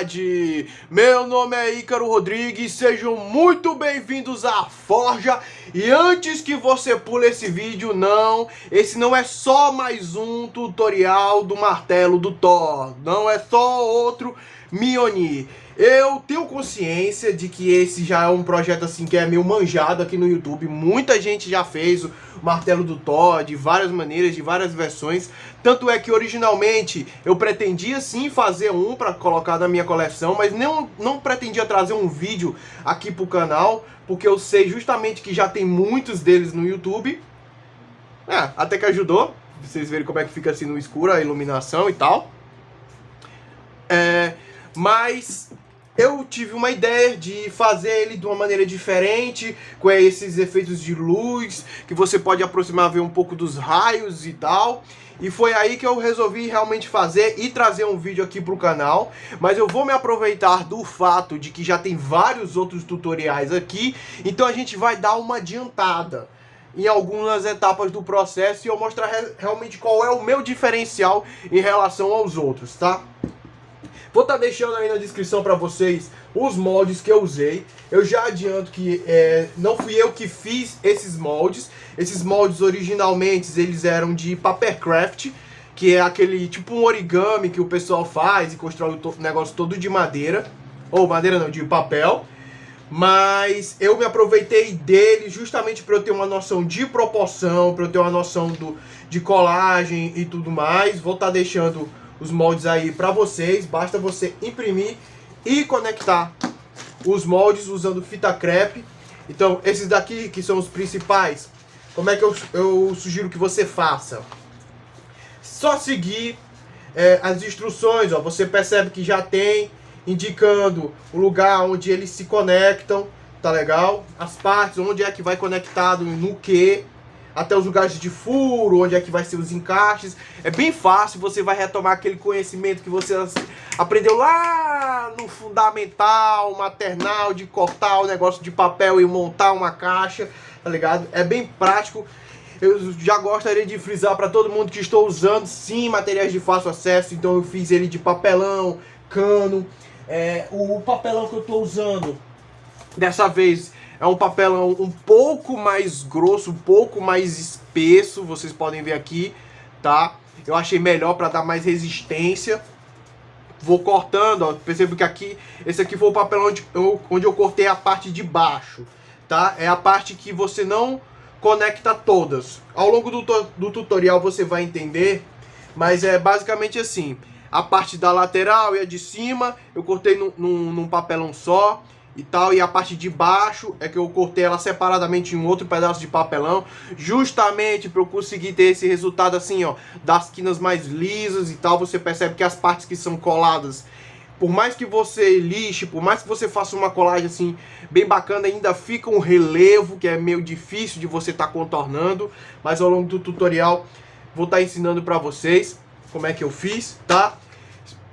comunidade! Meu nome é Ícaro Rodrigues, sejam muito bem-vindos à Forja. E antes que você pule esse vídeo, esse não é só mais um tutorial do martelo do Thor, não é só outro Mjolnir. Eu tenho consciência de que esse já é um projeto assim que é meio manjado aqui no YouTube. Muita gente já fez o martelo do Thor de várias maneiras, de várias versões. Tanto é que originalmente eu pretendia sim fazer um para colocar na minha coleção, mas não pretendia trazer um vídeo aqui pro canal, porque eu sei justamente que já tem muitos deles no YouTube. Até que ajudou, vocês verem como é que fica assim no escuro a iluminação e tal. Mas eu tive uma ideia de fazer ele de uma maneira diferente, com esses efeitos de luz, que você pode aproximar, ver um pouco dos raios e tal. E foi aí que eu resolvi realmente fazer e trazer um vídeo aqui pro canal. Mas eu vou me aproveitar do fato de que já tem vários outros tutoriais aqui, então a gente vai dar uma adiantada em algumas etapas do processo e eu mostrar realmente qual é o meu diferencial em relação aos outros, tá? Vou estar deixando aí na descrição para vocês os moldes que eu usei. Eu já adianto que não fui eu que fiz esses moldes. Esses moldes originalmente eles eram de papercraft, que é aquele tipo um origami que o pessoal faz e constrói o negócio todo de madeira. Ou madeira não, de papel. Mas eu me aproveitei dele justamente para eu ter uma noção de proporção, para eu ter uma noção de colagem e tudo mais. Vou estar deixando os moldes aí para vocês, basta você imprimir e conectar os moldes usando fita crepe. Então esses daqui que são os principais, como é que eu sugiro que você faça? Só seguir as instruções, ó, você percebe que já tem indicando o lugar onde eles se conectam, tá legal? As partes, onde é que vai conectado no que, até os lugares de furo, onde é que vai ser os encaixes. É bem fácil, você vai retomar aquele conhecimento que você aprendeu lá no fundamental, maternal, de cortar o negócio de papel e montar uma caixa, tá ligado? É bem prático. Eu já gostaria de frisar para todo mundo que estou usando, sim, materiais de fácil acesso. Então eu fiz ele de papelão, cano. O papelão que eu estou usando dessa vez é um papelão um pouco mais grosso, um pouco mais espesso, vocês podem ver aqui, tá? Eu achei melhor para dar mais resistência. Vou cortando, ó, percebo que aqui, esse aqui foi o papelão onde eu cortei a parte de baixo, tá? É a parte que você não conecta todas. Ao longo do tutorial você vai entender, mas é basicamente assim. A parte da lateral e a de cima eu cortei num papelão só e tal, e a parte de baixo é que eu cortei ela separadamente em um outro pedaço de papelão, justamente para eu conseguir ter esse resultado assim, ó, das quinas mais lisas e tal. Você percebe que as partes que são coladas, por mais que você lixe, por mais que você faça uma colagem assim bem bacana, ainda fica um relevo que é meio difícil de você estar contornando, mas ao longo do tutorial vou estar ensinando para vocês como é que eu fiz, tá?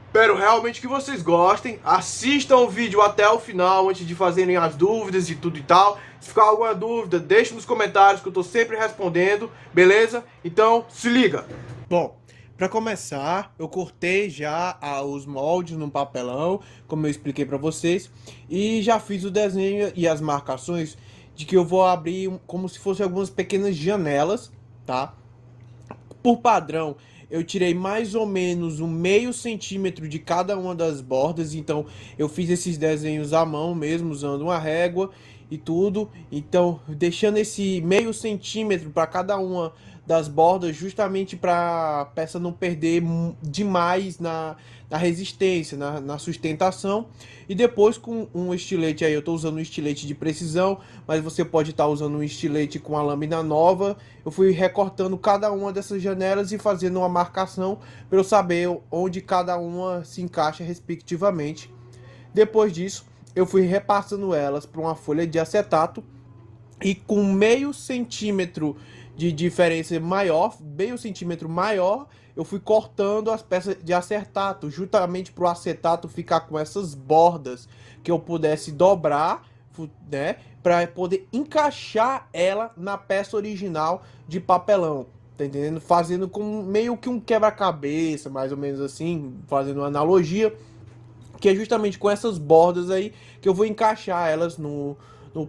Espero realmente que vocês gostem. Assistam o vídeo até o final antes de fazerem as dúvidas e tudo e tal. Se ficar alguma dúvida, deixe nos comentários que eu tô sempre respondendo, beleza? Então, se liga! Bom, para começar, eu cortei já os moldes no papelão, como eu expliquei para vocês, e já fiz o desenho e as marcações de que eu vou abrir como se fossem algumas pequenas janelas, tá? Por padrão, eu tirei mais ou menos um meio centímetro de cada uma das bordas, então eu fiz esses desenhos à mão mesmo, usando uma régua e tudo. Então, deixando esse meio centímetro para cada uma das bordas, justamente para a peça não perder demais na resistência, na sustentação. E depois com um estilete aí, eu estou usando um estilete de precisão, mas você pode estar usando um estilete com a lâmina nova. Eu fui recortando cada uma dessas janelas e fazendo uma marcação para eu saber onde cada uma se encaixa respectivamente. Depois disso, eu fui repassando elas para uma folha de acetato e com meio centímetro de diferença maior, meio centímetro maior, eu fui cortando as peças de acetato, justamente para o acetato ficar com essas bordas que eu pudesse dobrar, né, para poder encaixar ela na peça original de papelão, tá entendendo? Fazendo com meio que um quebra-cabeça, mais ou menos assim, fazendo uma analogia. que é justamente com essas bordas aí que eu vou encaixar elas no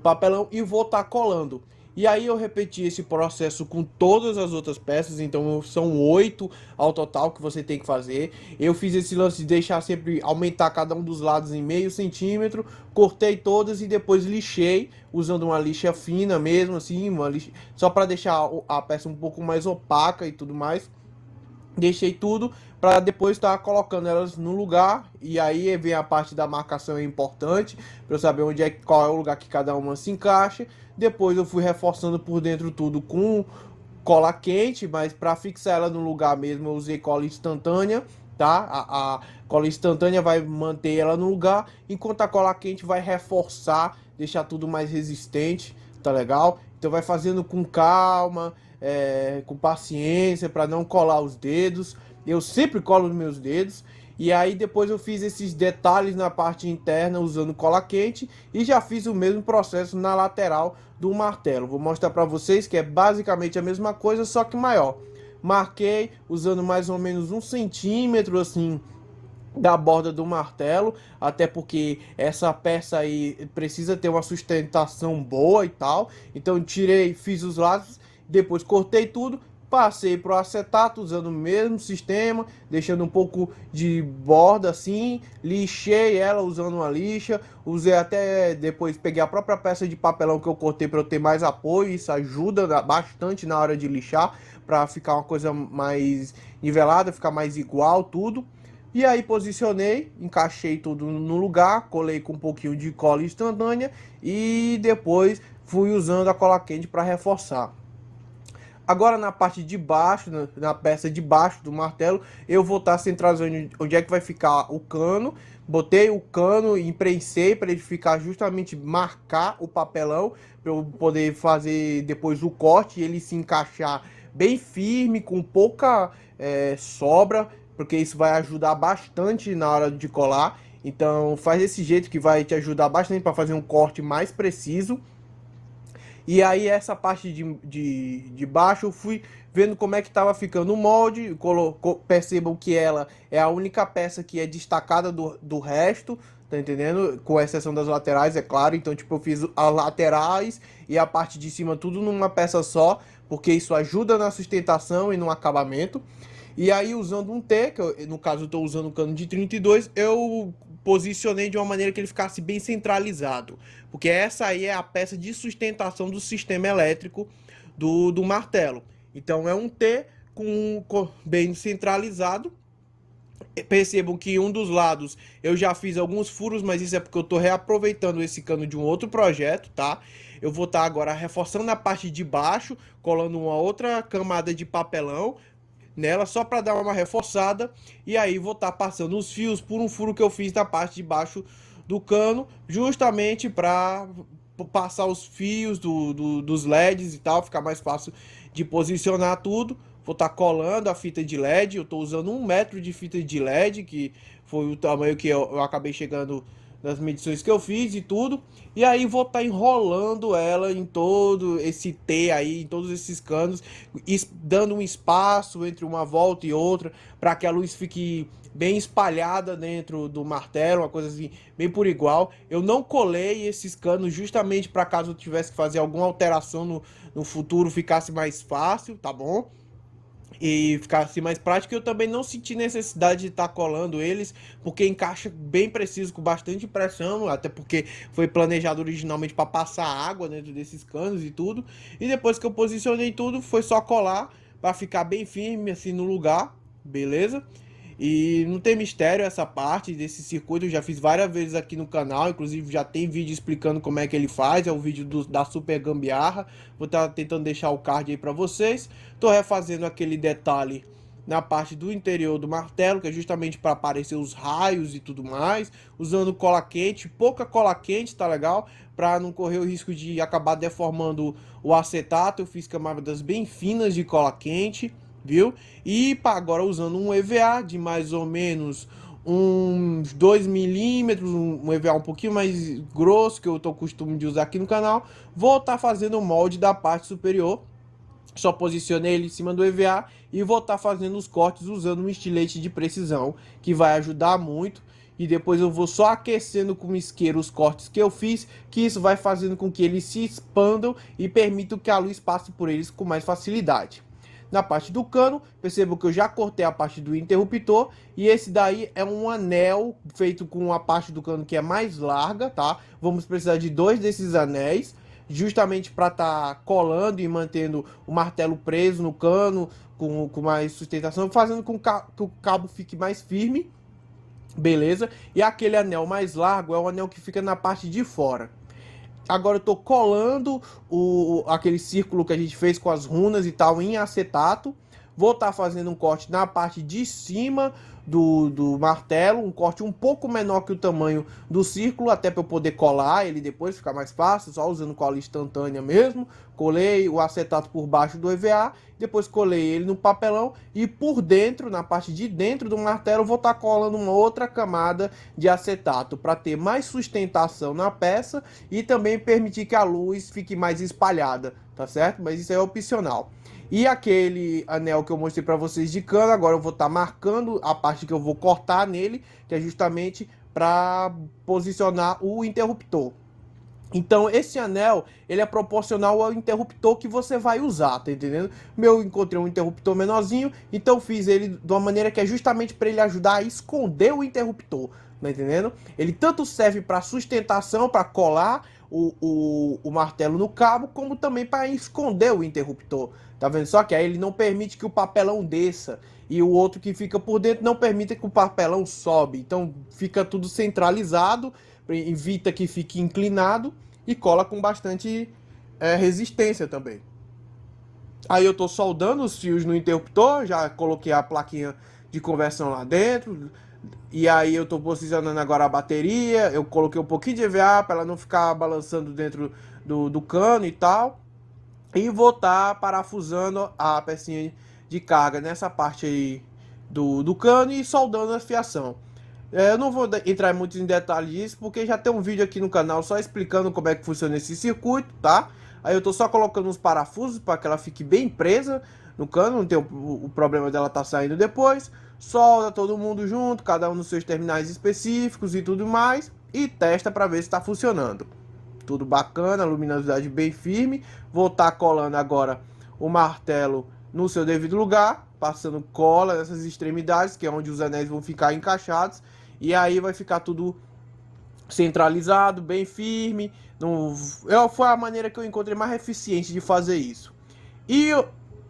papelão e vou estar colando. E aí eu repeti esse processo com todas as outras peças, então são 8 ao total que você tem que fazer. Eu fiz esse lance de deixar sempre aumentar cada um dos lados em meio centímetro, cortei todas e depois lixei, usando uma lixa fina mesmo, assim, uma lixa, só para deixar a peça um pouco mais opaca e tudo mais. Deixei tudo para depois estar colocando elas no lugar, e aí vem a parte da marcação, é importante para eu saber onde é, qual é o lugar que cada uma se encaixa. Depois eu fui reforçando por dentro tudo com cola quente, mas para fixar ela no lugar mesmo eu usei cola instantânea, tá? A cola instantânea vai manter ela no lugar, enquanto a cola quente vai reforçar, deixar tudo mais resistente, tá legal? Então vai fazendo com calma, com paciência, para não colar os dedos. Eu sempre colo os meus dedos. E aí depois eu fiz esses detalhes na parte interna usando cola quente e já fiz o mesmo processo na lateral do martelo. Vou mostrar para vocês que é basicamente a mesma coisa, só que maior. Marquei usando mais ou menos 1 centímetro assim da borda do martelo, até porque essa peça aí precisa ter uma sustentação boa e tal. Então tirei, fiz os lados, depois cortei tudo, passei para o acetato usando o mesmo sistema, deixando um pouco de borda assim, lixei ela usando uma lixa, usei até depois, peguei a própria peça de papelão que eu cortei para eu ter mais apoio, isso ajuda bastante na hora de lixar, para ficar uma coisa mais nivelada, ficar mais igual tudo. E aí posicionei, encaixei tudo no lugar, colei com um pouquinho de cola instantânea e depois fui usando a cola quente para reforçar. Agora na parte de baixo, na peça de baixo do martelo, eu vou estar centralizando onde é que vai ficar o cano. Botei o cano e imprensei para ele ficar justamente marcar o papelão, para eu poder fazer depois o corte e ele se encaixar bem firme, com pouca sobra, porque isso vai ajudar bastante na hora de colar. Então faz desse jeito que vai te ajudar bastante para fazer um corte mais preciso. E aí essa parte de baixo eu fui vendo como é que estava ficando o molde. Percebam que ela é a única peça que é destacada do resto, tá entendendo? Com exceção das laterais, é claro. Então tipo, eu fiz as laterais e a parte de cima tudo numa peça só, porque isso ajuda na sustentação e no acabamento. E aí usando um T, que eu, no caso eu estou usando um cano de 32, eu posicionei de uma maneira que ele ficasse bem centralizado, porque essa aí é a peça de sustentação do sistema elétrico do martelo. Então é um T bem centralizado. Percebam que um dos lados eu já fiz alguns furos, mas isso é porque eu estou reaproveitando esse cano de um outro projeto, tá? Eu vou estar agora reforçando a parte de baixo, colando uma outra camada de papelão nela só para dar uma reforçada, e aí vou estar passando os fios por um furo que eu fiz na parte de baixo do cano, justamente para passar os fios dos LEDs e tal, ficar mais fácil de posicionar tudo. Vou estar colando a fita de LED, eu estou usando 1 metro de fita de LED, que foi o tamanho que eu acabei chegando nas medições que eu fiz e tudo. E aí vou estar enrolando ela em todo esse T aí, em todos esses canos, dando um espaço entre uma volta e outra, para que a luz fique bem espalhada dentro do martelo, uma coisa assim, bem por igual. Eu não colei esses canos justamente para caso eu tivesse que fazer alguma alteração no futuro, ficasse mais fácil, tá bom? E ficasse mais prático. Eu também não senti necessidade de estar colando eles, porque encaixa bem preciso, com bastante pressão, até porque foi planejado originalmente para passar água dentro desses canos e tudo. E depois que eu posicionei tudo, foi só colar para ficar bem firme assim no lugar, beleza? E não tem mistério essa parte desse circuito, eu já fiz várias vezes aqui no canal, inclusive já tem vídeo explicando como é que ele faz, é o vídeo da Super Gambiarra, vou estar tentando deixar o card aí para vocês. Tô refazendo aquele detalhe na parte do interior do martelo, que é justamente para aparecer os raios e tudo mais, usando cola quente, pouca cola quente, tá legal? Para não correr o risco de acabar deformando o acetato, eu fiz camadas bem finas de cola quente, viu? E agora usando um EVA de mais ou menos uns 2 milímetros, um EVA um pouquinho mais grosso, que eu tô costume de usar aqui no canal, vou estar fazendo o molde da parte superior. Só posicionei ele em cima do EVA e vou estar fazendo os cortes usando um estilete de precisão, que vai ajudar muito. e depois eu vou só aquecendo com isqueiro os cortes que eu fiz, que isso vai fazendo com que eles se expandam e permitam que a luz passe por eles com mais facilidade. Na parte do cano, percebo que eu já cortei a parte do interruptor, e esse daí é um anel feito com a parte do cano que é mais larga, tá? Vamos precisar de 2 desses anéis, justamente para estar colando e mantendo o martelo preso no cano com mais sustentação, fazendo com que o cabo fique mais firme, beleza? E aquele anel mais largo é o anel que fica na parte de fora. Agora eu tô colando aquele círculo que a gente fez com as runas e tal em acetato. Vou estar fazendo um corte na parte de cima do martelo, um corte um pouco menor que o tamanho do círculo, até para eu poder colar ele depois, ficar mais fácil, só usando cola instantânea mesmo. Colei o acetato por baixo do EVA, depois colei ele no papelão e por dentro, na parte de dentro do martelo, vou estar colando uma outra camada de acetato para ter mais sustentação na peça e também permitir que a luz fique mais espalhada, tá certo? Mas isso é opcional. E aquele anel que eu mostrei para vocês de cano, agora eu vou estar marcando a parte que eu vou cortar nele, que é justamente para posicionar o interruptor. Então esse anel, ele é proporcional ao interruptor que você vai usar, tá entendendo? Eu encontrei um interruptor menorzinho, então fiz ele de uma maneira que é justamente para ele ajudar a esconder o interruptor, tá entendendo? Ele tanto serve para sustentação, para colar o martelo no cabo, como também para esconder o interruptor, tá vendo? Só que aí ele não permite que o papelão desça, e o outro que fica por dentro não permite que o papelão sobe, então fica tudo centralizado, evita que fique inclinado e cola com bastante resistência também. Aí eu tô soldando os fios no interruptor, já coloquei a plaquinha de conversão lá dentro, e aí eu tô posicionando agora a bateria, eu coloquei um pouquinho de EVA para ela não ficar balançando dentro do cano e tal, e vou estar parafusando a pecinha de carga nessa parte aí do cano e soldando a fiação. Eu não vou entrar muito em detalhes disso, porque já tem um vídeo aqui no canal só explicando como é que funciona esse circuito, tá? Aí eu tô só colocando uns parafusos para que ela fique bem presa no cano, não tem o problema dela tá saindo depois. Solda todo mundo junto, cada um nos seus terminais específicos e tudo mais, e testa para ver se está funcionando. Tudo bacana, luminosidade bem firme. Vou estar colando agora o martelo no seu devido lugar, passando cola nessas extremidades, que é onde os anéis vão ficar encaixados. E aí vai ficar tudo centralizado, bem firme. Foi a maneira que eu encontrei mais eficiente de fazer isso. E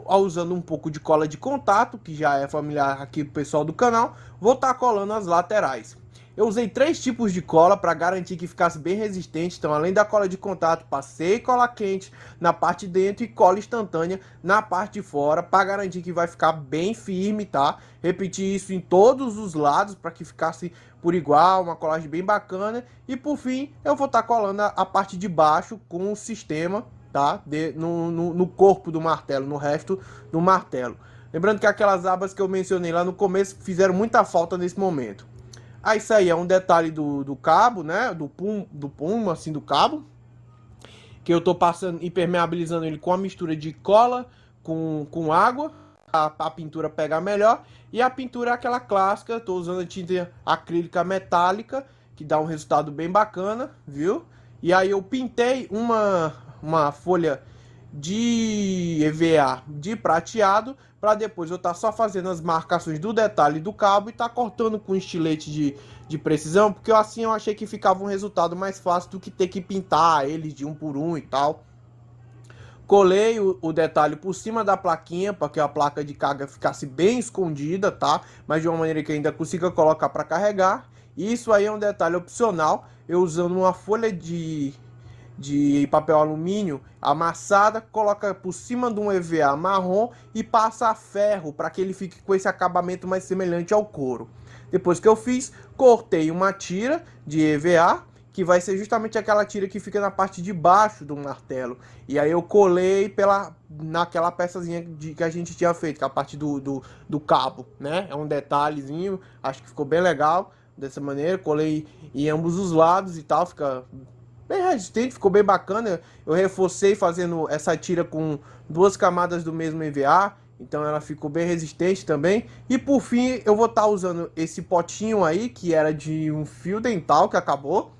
usando um pouco de cola de contato, que já é familiar aqui pro pessoal do canal, vou estar colando as laterais. Eu usei 3 tipos de cola para garantir que ficasse bem resistente. Então, além da cola de contato, passei cola quente na parte de dentro e cola instantânea na parte de fora, para garantir que vai ficar bem firme, tá? Repetir isso em todos os lados para que ficasse por igual, uma colagem bem bacana. E por fim, eu vou estar colando a parte de baixo com o sistema, tá? No corpo do martelo, no resto do martelo. Lembrando que aquelas abas que eu mencionei lá no começo fizeram muita falta nesse momento. Aí isso aí é um detalhe do cabo, né? Do pum, assim, do cabo. Que eu tô passando, impermeabilizando ele com a mistura de cola com água. A pintura pegar melhor. E a pintura é aquela clássica. Tô usando a tinta acrílica metálica, que dá um resultado bem bacana, viu? E aí eu pintei uma folha de EVA de prateado, para depois eu estar só fazendo as marcações do detalhe do cabo e tá cortando com estilete de precisão, porque assim eu achei que ficava um resultado mais fácil do que ter que pintar eles de um por um e tal. Colei o detalhe por cima da plaquinha, para que a placa de carga ficasse bem escondida, tá? Mas de uma maneira que ainda consiga colocar para carregar. E isso aí é um detalhe opcional, eu usando uma folha de papel alumínio amassada, coloca por cima de um EVA marrom e passa a ferro para que ele fique com esse acabamento mais semelhante ao couro. Depois que eu fiz, cortei uma tira de EVA, que vai ser justamente aquela tira que fica na parte de baixo do martelo. E aí eu colei naquela peçazinha que a gente tinha feito, que é a parte do cabo, né? É um detalhezinho, acho que ficou bem legal dessa maneira. Colei em ambos os lados e tal, fica bem resistente, ficou bem bacana. Eu reforcei fazendo essa tira com 2 camadas do mesmo EVA, Então ela ficou bem resistente também. E por fim, eu vou estar usando esse potinho aí, que era de um fio dental que acabou.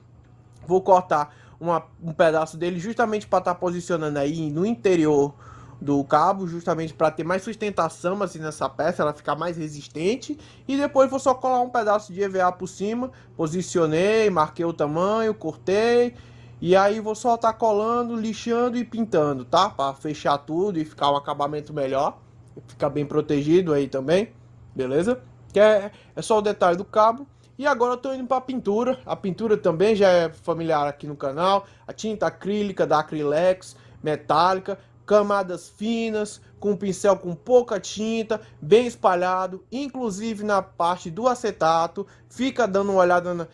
Vou cortar um pedaço dele justamente para estar posicionando aí no interior do cabo, justamente para ter mais sustentação assim nessa peça, ela ficar mais resistente. E depois vou só colar um pedaço de EVA por cima, posicionei, marquei o tamanho, cortei. E aí vou só estar colando, lixando e pintando, tá? Para fechar tudo e ficar um acabamento melhor. Ficar bem protegido aí também, beleza? Que é só o detalhe do cabo. E agora eu tô indo para a pintura. A pintura também já é familiar aqui no canal. A tinta acrílica da Acrylex, metálica, camadas finas, com pincel com pouca tinta, bem espalhado, inclusive na parte do acetato. Fica dando uma olhada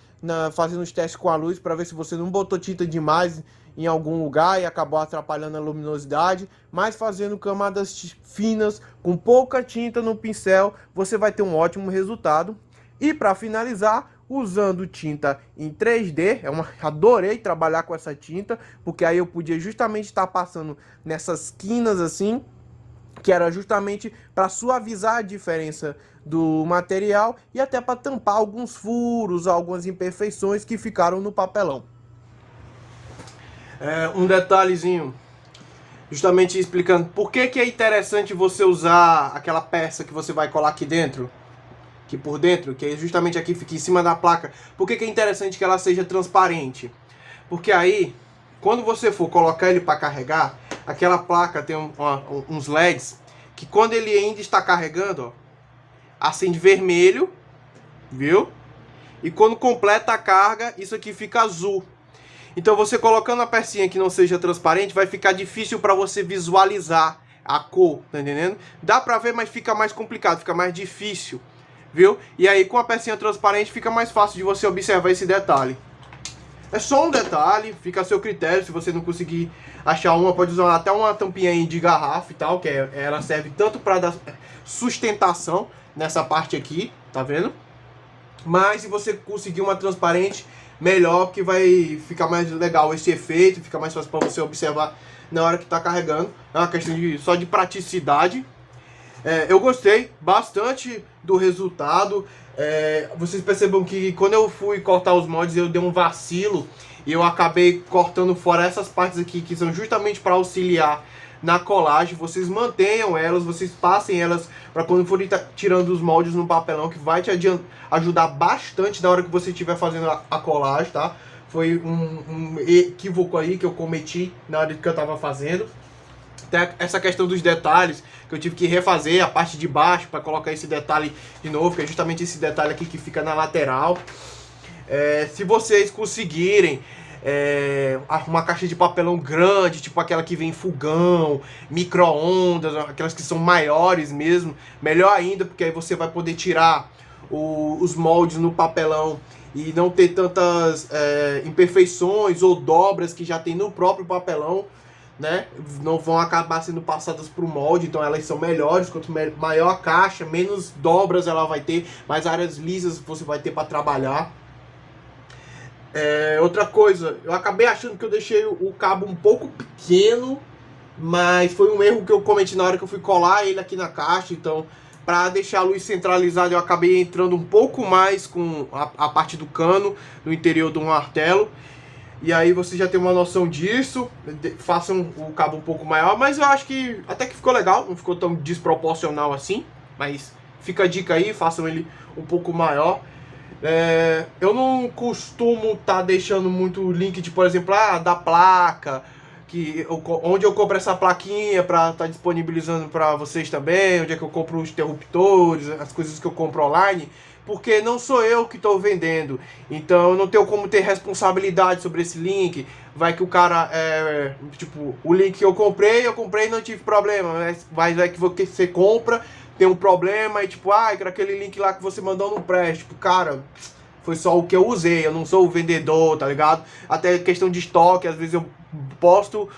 fazendo os testes com a luz para ver se você não botou tinta demais em algum lugar e acabou atrapalhando a luminosidade, mas fazendo camadas finas com pouca tinta no pincel, você vai ter um ótimo resultado. E para finalizar, usando tinta em 3D, adorei trabalhar com essa tinta, porque aí eu podia justamente estar passando nessas quinas assim, que era justamente para suavizar a diferença do material e até para tampar alguns furos, algumas imperfeições que ficaram no papelão. Um detalhezinho, justamente explicando por que é interessante você usar aquela peça que você vai colar aqui dentro, aqui por dentro, que justamente aqui fica em cima da placa. Por que é interessante que ela seja transparente? Porque aí, quando você for colocar ele para carregar, aquela placa tem uns LEDs que quando ele ainda está carregando, ó, acende vermelho, viu? E quando completa a carga, isso aqui fica azul. Então você colocando a pecinha que não seja transparente, vai ficar difícil para você visualizar a cor, tá entendendo? Dá pra ver, mas fica mais complicado, fica mais difícil, viu? E aí com a pecinha transparente fica mais fácil de você observar esse detalhe. É só um detalhe, fica a seu critério. Se você não conseguir achar uma, pode usar até uma tampinha aí de garrafa e tal, que ela serve tanto para dar sustentação nessa parte aqui, tá vendo? Mas se você conseguir uma transparente, melhor, porque vai ficar mais legal esse efeito, fica mais fácil para você observar na hora que está carregando. É uma questão só de praticidade. Eu gostei bastante do resultado. Vocês percebam que quando eu fui cortar os moldes eu dei um vacilo e eu acabei cortando fora essas partes aqui que são justamente para auxiliar na colagem. Vocês mantenham elas, vocês passem elas para quando forem tirando os moldes no papelão, que vai te ajudar bastante na hora que você estiver fazendo a colagem, tá? Foi um equívoco aí que eu cometi na hora que eu estava fazendo. Tem essa questão dos detalhes, que eu tive que refazer a parte de baixo para colocar esse detalhe de novo, que é justamente esse detalhe aqui que fica na lateral. Se vocês conseguirem uma caixa de papelão grande, tipo aquela que vem em fogão, micro-ondas, aquelas que são maiores mesmo, melhor ainda, porque aí você vai poder tirar os moldes no papelão e não ter tantas imperfeições ou dobras que já tem no próprio papelão, né? Não vão acabar sendo passadas para o molde, então elas são melhores. Quanto maior a caixa, menos dobras ela vai ter, mais áreas lisas você vai ter para trabalhar. Outra coisa, eu acabei achando que eu deixei o cabo um pouco pequeno, mas foi um erro que eu cometi na hora que eu fui colar ele aqui na caixa. Então, para deixar a luz centralizada, eu acabei entrando um pouco mais com a parte do cano no interior do martelo. E aí você já tem uma noção disso. Façam o cabo um pouco maior, mas eu acho que até que ficou legal, não ficou tão desproporcional assim. Mas fica a dica aí, façam ele um pouco maior. Eu não costumo estar deixando muito link de, por exemplo, da placa, onde eu compro essa plaquinha para estar disponibilizando para vocês também, onde é que eu compro os interruptores, as coisas que eu compro online, porque não sou eu que estou vendendo, então eu não tenho como ter responsabilidade sobre esse link. Vai que o cara, tipo, o link que eu comprei e não tive problema, mas é que você compra, tem um problema e tipo, aquele link lá que você mandou não presta. Tipo, cara, foi só o que eu usei, eu não sou o vendedor, tá ligado? Até questão de estoque, às vezes eu posto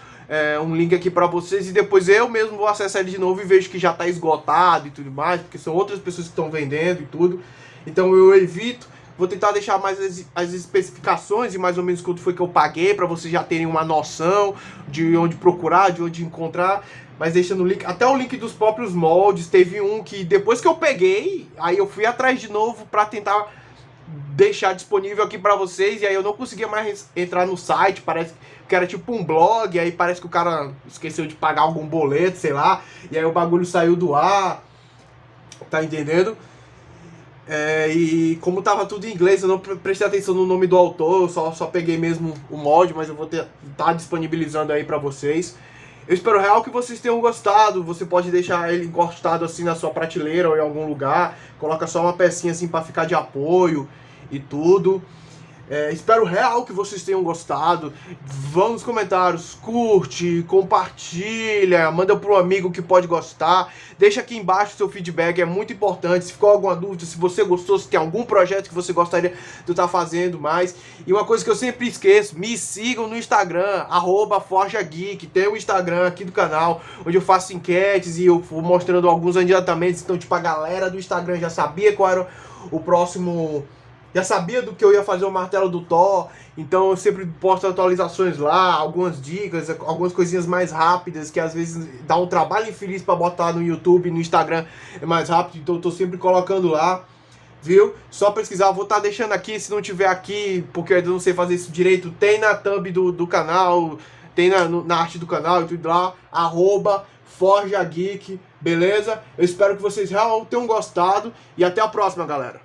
um link aqui pra vocês e depois eu mesmo vou acessar ele de novo e vejo que já tá esgotado e tudo mais, porque são outras pessoas que estão vendendo e tudo. Então eu evito Vou tentar deixar mais as especificações e mais ou menos quanto foi que eu paguei, para vocês já terem uma noção de onde procurar, de onde encontrar. Mas deixando o link, até o link dos próprios moldes. Teve um que depois que eu peguei, aí eu fui atrás de novo para tentar deixar disponível aqui para vocês, e aí eu não conseguia mais entrar no site, parece que era tipo um blog, aí parece que o cara esqueceu de pagar algum boleto, sei lá, e aí o bagulho saiu do ar, tá entendendo? E como tava tudo em inglês, eu não prestei atenção no nome do autor, só peguei mesmo o molde, mas eu vou tá disponibilizando aí pra vocês. Eu espero real que vocês tenham gostado. Você pode deixar ele encostado assim na sua prateleira ou em algum lugar. Coloca só uma pecinha assim pra ficar de apoio e tudo. Espero real que vocês tenham gostado. Vão nos comentários, curte, compartilha, manda para um amigo que pode gostar. Deixa aqui embaixo o seu feedback, é muito importante. Se ficou alguma dúvida, se você gostou, se tem algum projeto que você gostaria de estar fazendo mais. E uma coisa que eu sempre esqueço, me sigam no Instagram, @ForjaGeek. Tem o Instagram aqui do canal, onde eu faço enquetes e eu vou mostrando alguns adiantamentos. Então, tipo, a galera do Instagram já sabia qual era o próximo... Já sabia do que eu ia fazer o martelo do Thor, então eu sempre posto atualizações lá, algumas dicas, algumas coisinhas mais rápidas, que às vezes dá um trabalho infeliz para botar no YouTube, no Instagram é mais rápido, então eu tô sempre colocando lá, viu? Só pesquisar, eu vou estar deixando aqui, se não tiver aqui, porque eu ainda não sei fazer isso direito, tem na thumb do canal, tem na arte do canal e tudo lá, @ForjaGeek, beleza? Eu espero que vocês realmente tenham gostado e até a próxima, galera!